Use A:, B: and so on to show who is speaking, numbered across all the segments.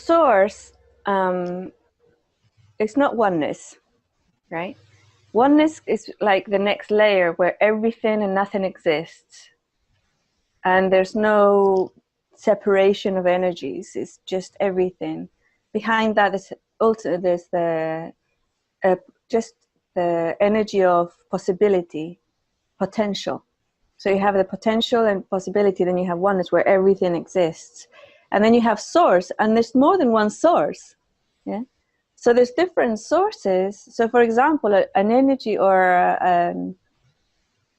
A: source, it's not oneness, right? Oneness is like the next layer where everything and nothing exists. And there's no separation of energies. It's just everything. Behind that is also there's the just the energy of possibility, potential. So you have the potential and possibility, then you have oneness where everything exists. And then you have source, and there's more than one source. Yeah. So there's different sources. So for example, an energy or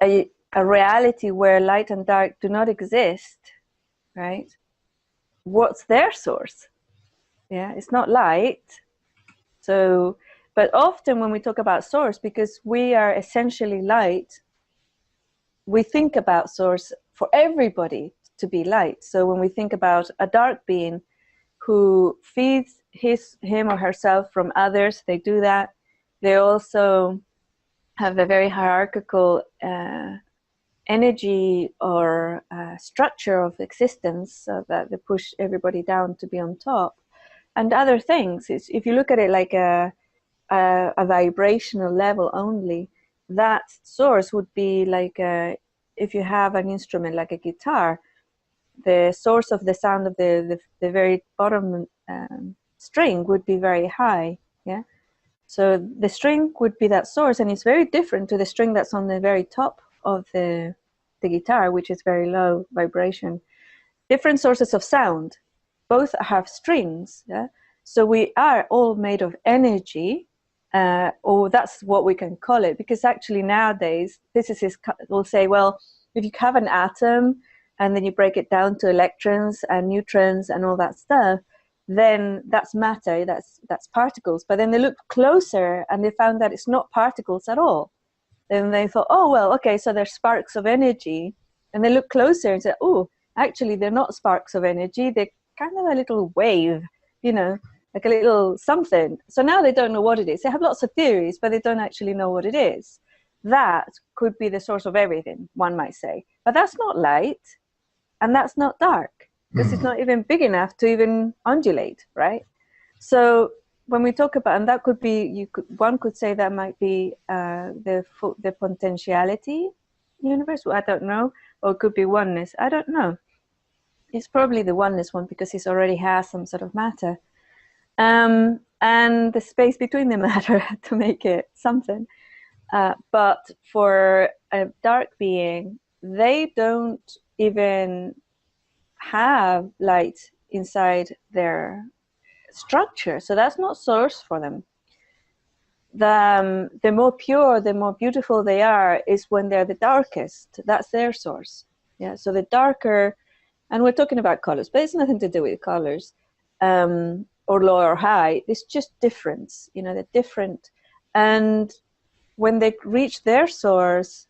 A: a reality where light and dark do not exist, right? What's their source? Yeah, it's not light. So, but often when we talk about source, because we are essentially light, we think about source for everybody to be light. So when we think about a dark being who feeds him or herself from others, they do that. They also have a very hierarchical energy or structure of existence, so that they push everybody down to be on top. And other things, if you look at it like a vibrational level only, that source would be like if you have an instrument like a guitar, the source of the sound of the very bottom string would be very high. Yeah. So the string would be that source, and it's very different to the string that's on the very top of the guitar, which is very low vibration. Different sources of sound, both have strings. Yeah? So we are all made of energy, or that's what we can call it, because actually nowadays physicists will say, well, if you have an atom and then you break it down to electrons and neutrons and all that stuff, then that's matter, that's particles. But then they looked closer and they found that it's not particles at all. Then they thought, oh, well, okay, so they're sparks of energy. And they looked closer and said, oh, actually, they're not sparks of energy. They're kind of a little wave, like a little something. So now they don't know what it is. They have lots of theories, but they don't actually know what it is. That could be the source of everything, one might say. But that's not light, and that's not dark, because it's not even big enough to even undulate, right? So when we talk about, and that could be, one could say that might be the potentiality universe, I don't know, or it could be oneness, I don't know. It's probably the oneness one, because it already has some sort of matter. And the space between the matter to make it something. But for a dark being, they don't even have light inside their structure, so that's not source for them. The more pure, the more beautiful they are is when they're the darkest. That's their source. Yeah. So the darker, and we're talking about colors, but it's nothing to do with colors, or low or high. It's just difference. They're different, and when they reach their source,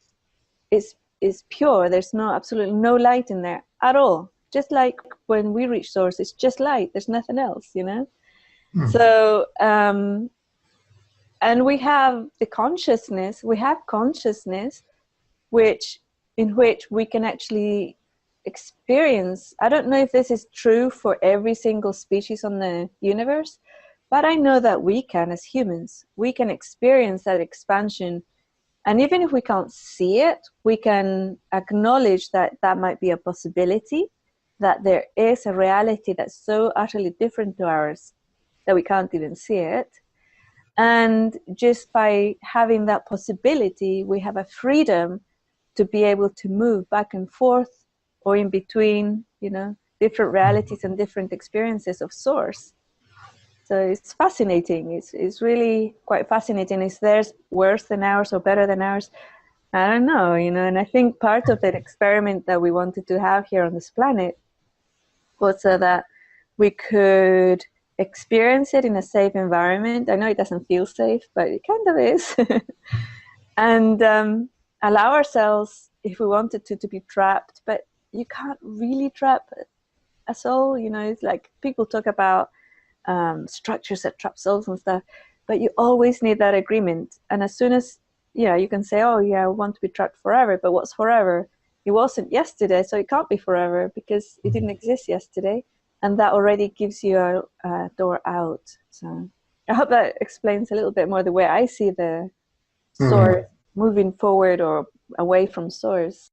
A: it's pure. There's absolutely no light in there at all. Just like when we reach source, it's just light. There's nothing else, So, and we have the consciousness. We have consciousness, in which we can actually experience. I don't know if this is true for every single species on the universe, but I know that we can, as humans, we can experience that expansion. And even if we can't see it, we can acknowledge that that might be a possibility, that there is a reality that's so utterly different to ours that we can't even see it. And just by having that possibility, we have a freedom to be able to move back and forth or in between, different realities and different experiences of source. So it's fascinating. It's really quite fascinating. Is theirs worse than ours or better than ours? I don't know, and I think part of that experiment that we wanted to have here on this planet was so that we could experience it in a safe environment. I know it doesn't feel safe, but it kind of is. And allow ourselves, if we wanted to be trapped, but you can't really trap a soul. It's like people talk about structures that trap souls and stuff, but you always need that agreement. And as soon as you can say, oh yeah, I want to be trapped forever, but what's forever? It wasn't yesterday, so it can't be forever because it didn't exist yesterday, and that already gives you a door out. So I hope that explains a little bit more the way I see the source moving forward or away from source.